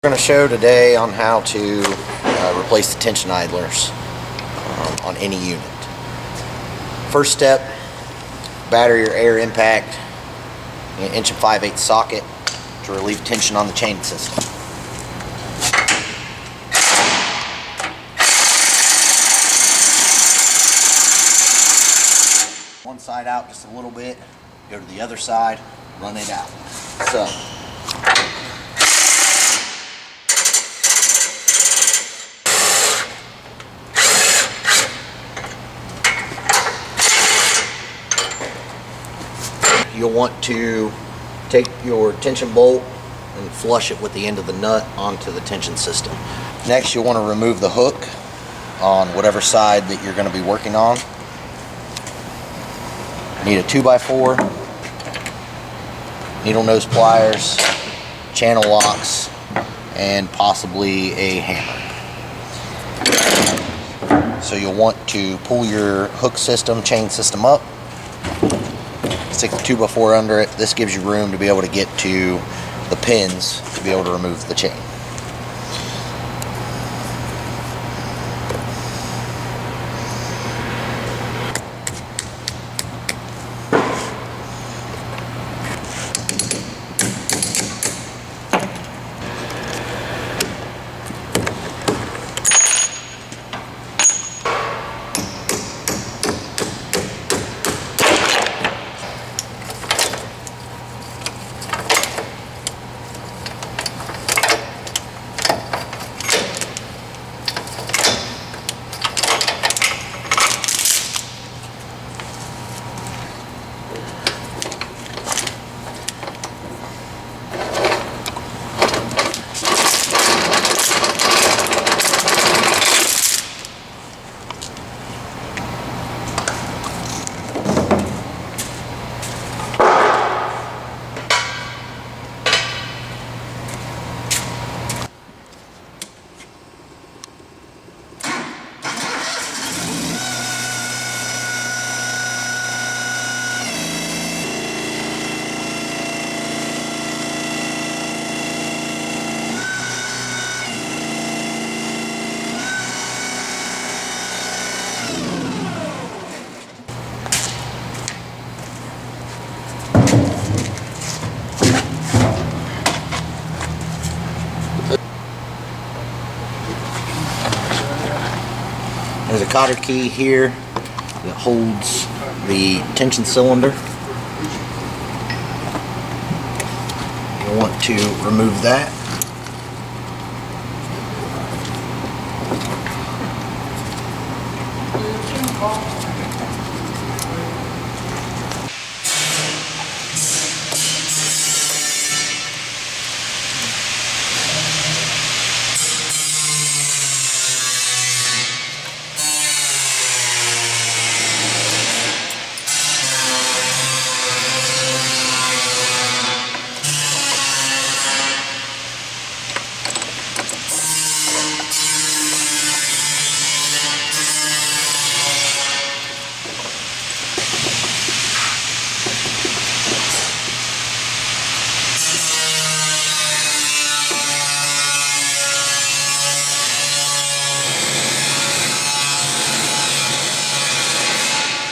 We're going to show today on how to replace the tension idlers on any unit. First step, batter your air impact in an 1 5/8" socket to relieve tension on the chain system. One side out just a little bit, go to the other side, run it out. So, you'll want to take your tension bolt and flush it with the end of the nut onto the tension system. Next, you'll want to remove the hook on whatever side that you're going to be working on. Need a 2x4, needle nose pliers, channel locks, and possibly a hammer. So you'll want to pull your hook system, chain system up, stick the 2x4 under it. This gives you room to be able to get to the pins to be able to remove the chain. There's a cotter key here that holds the tension cylinder. You'll want to remove that.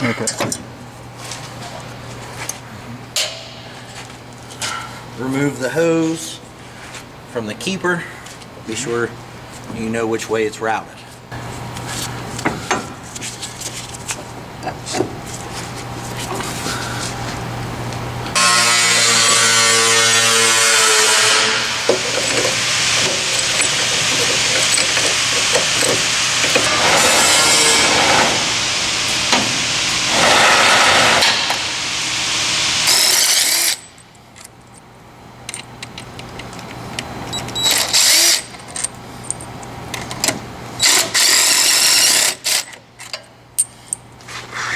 Okay. Remove the hose from the keeper. Be sure you know which way it's routed.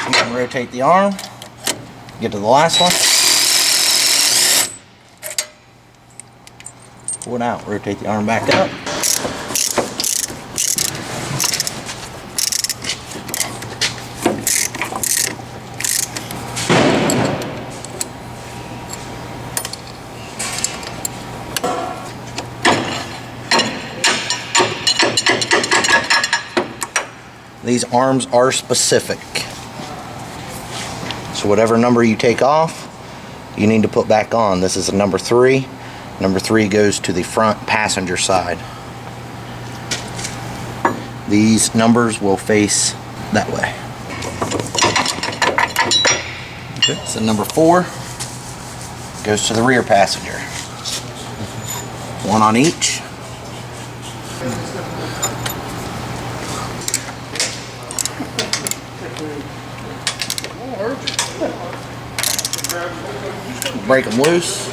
You can rotate the arm, get to the last one, pull it out, rotate the arm back up. These arms are specific. So whatever number you take off, you need to put back on. This is a number 3. Number 3 goes to the front passenger side. These numbers will face that way. Okay. So number 4 goes to the rear passenger. 1 on each. Break them loose.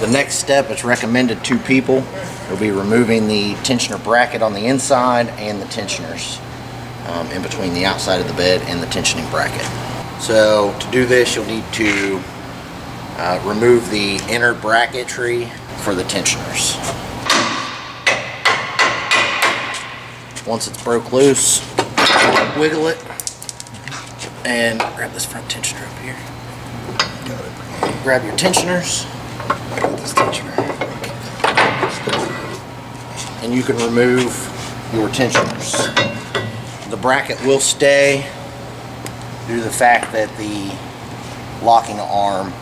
The next step is recommended 2 people. You'll be removing the tensioner bracket on the inside and the tensioners in between the outside of the bed and the tensioning bracket. So to do this, you'll need to remove the inner bracketry for the tensioners. Once it's broke loose, wiggle it and grab this front tensioner up here. Grab your tensioners. And you can remove your tensioners. The bracket will stay due to the fact that the locking arm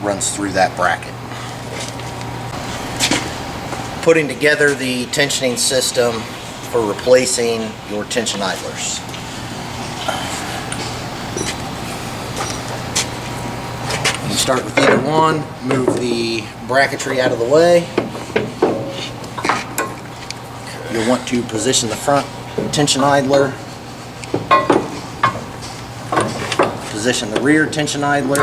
runs through that bracket. Putting together the tensioning system for replacing your tension idlers. You start with either one, move the bracketry out of the way. You'll want to position the front tension idler, position the rear tension idler,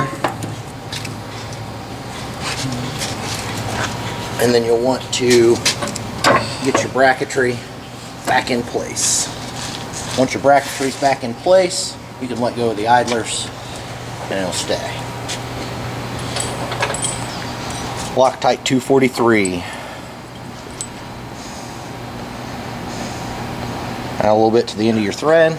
and then you'll want to get your bracketry back in place. Once your bracketry is back in place, you can let go of the idlers and it'll stay. Loctite 243. Now a little bit to the end of your thread.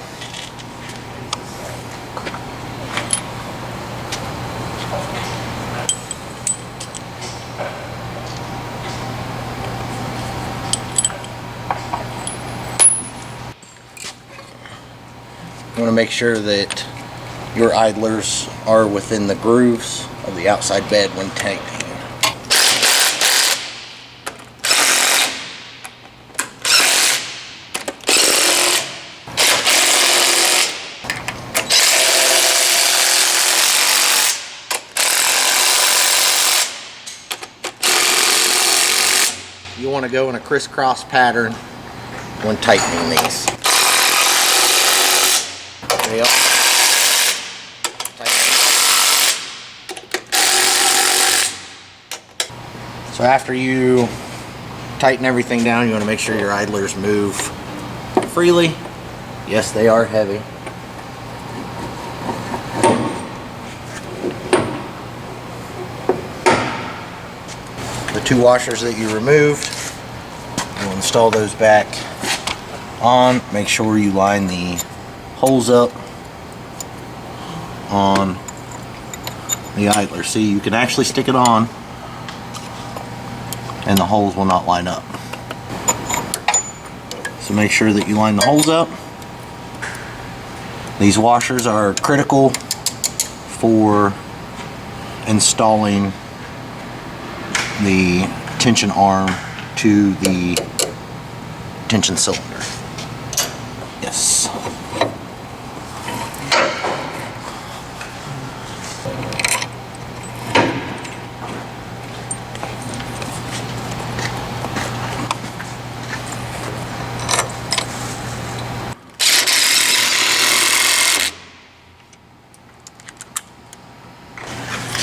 You want to make sure that your idlers are within the grooves of the outside bed when tightening. You want to go in a crisscross pattern when tightening these. They are so after you tighten everything down, you want to make sure your idlers move freely. Yes, they are heavy. The 2 washers that you removed, you'll install those back on. Make sure you line the holes up on the idler. See, you can actually stick it on and the holes will not line up. So make sure that you line the holes up. These washers are critical for installing the tension arm to the tension cylinder. Yes.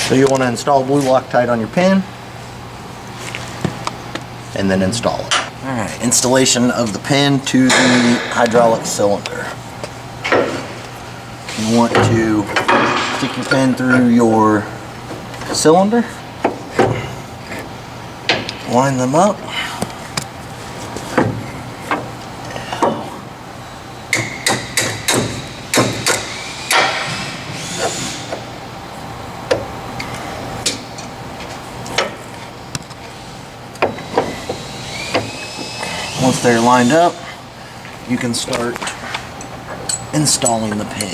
So you want to install blue Loctite on your pin. and then install it. Alright, installation of the pin to the hydraulic cylinder. You want to stick your pin through your cylinder, line them up. Once they're lined up, you can start installing the pin.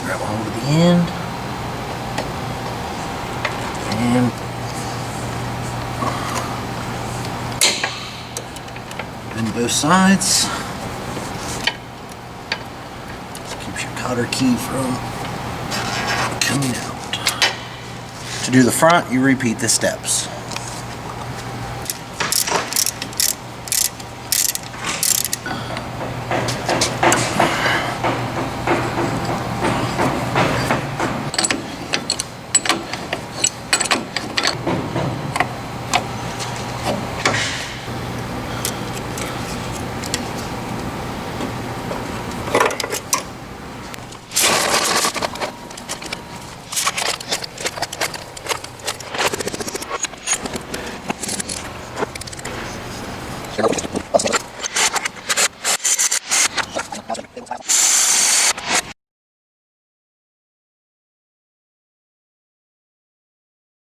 Grab a hold of the end. And bend both sides. This keeps your cotter key from coming out. To do the front, you repeat the steps.